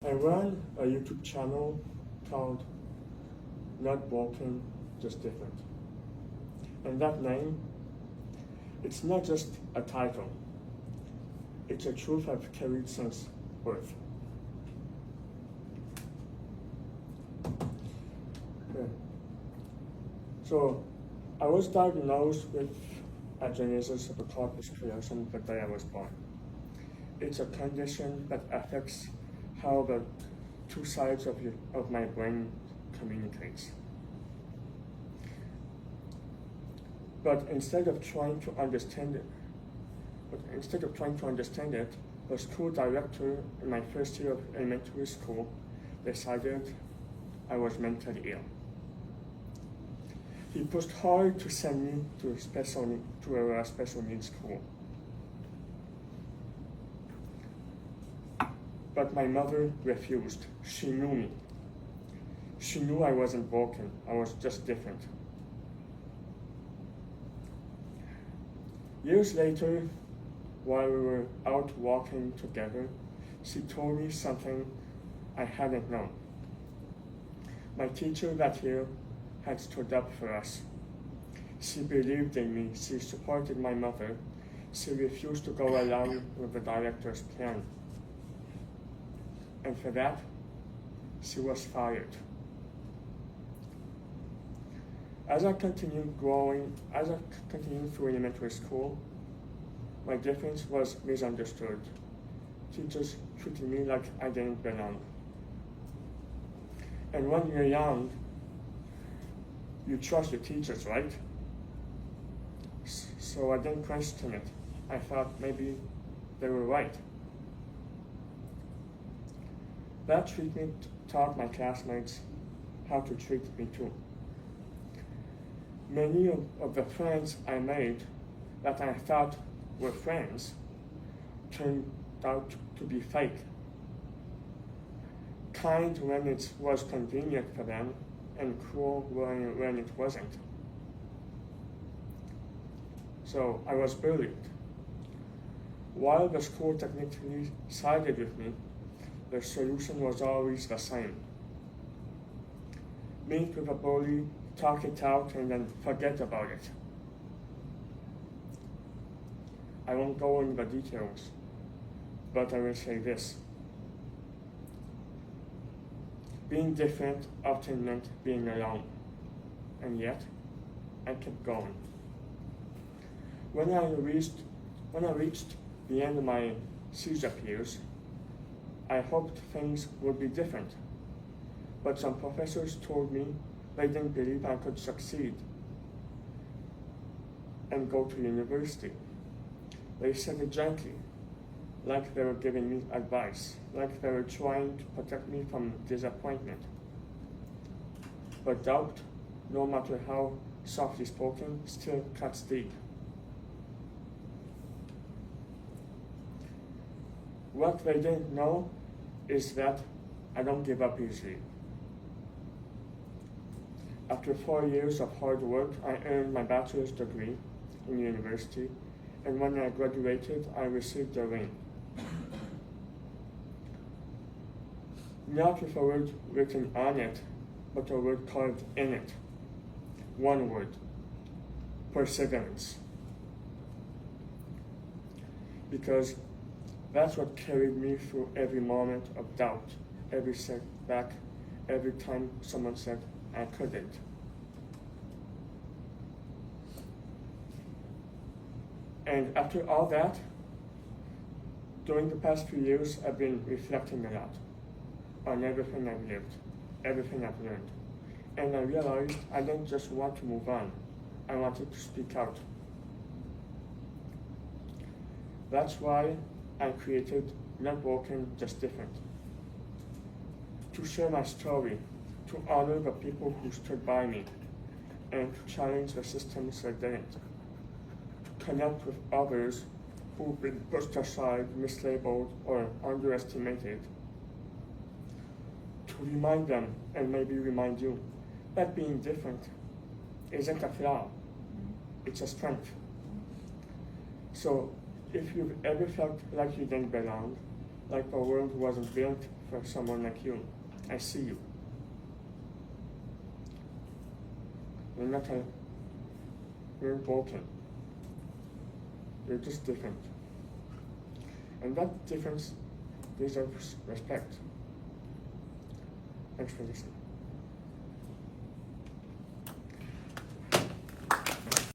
I run a YouTube channel called Not Broken, Just Different. And that name, it's not just a title. It's a truth I've carried since birth. Okay. So I was diagnosed with agenesis of the corpus callosum the day I was born. It's a condition that affects how the two sides of my brain communicates. But instead of trying to understand it, the school director in my first year of elementary school decided I was mentally ill. He pushed hard to send me to a special needs school. But my mother refused. She knew me. She knew I wasn't broken. I was just different. Years later, while we were out walking together, she told me something I hadn't known. My teacher that year had stood up for us. She believed in me. She supported my mother. She refused to go along with the director's plan. And for that, she was fired. As I continued through elementary school, my difference was misunderstood. Teachers treated me like I didn't belong. And when you're young, you trust your teachers, right? So I didn't question it. I thought maybe they were right. That treatment taught my classmates how to treat me too. Many of the friends I made that I thought were friends turned out to be fake. Kind when it was convenient for them, and cruel when it wasn't. So I was bullied. While the school technically sided with me, the solution was always the same. Meet with a bully, talk it out, and then forget about it. I won't go into the details, but I will say this. Being different often meant being alone, and yet I kept going. When I reached the end of my seizure years, I hoped things would be different, but some professors told me they didn't believe I could succeed and go to university. They said it gently, like they were giving me advice, like they were trying to protect me from disappointment. But doubt, no matter how softly spoken, still cuts deep. What they didn't know is that I don't give up easily. After 4 years of hard work, I earned my bachelor's degree in university, and when I graduated, I received a ring. Not with a word written on it, but a word carved in it. One word: perseverance. Because that's what carried me through every moment of doubt, every setback, every time someone said I couldn't. And after all that, during the past few years, I've been reflecting a lot on everything I've lived, everything I've learned. And I realized I didn't just want to move on, I wanted to speak out. That's why I created Not Broken, Just Different. To share my story, to honor the people who stood by me, and to challenge the systems that didn't. To connect with others who've been pushed aside, mislabeled, or underestimated. To remind them, and maybe remind you, that being different isn't a flaw, it's a strength. So if you've ever felt like you didn't belong, like the world wasn't built for someone like you. I see you. You're broken. You're just different. And that difference deserves respect. Thanks for listening.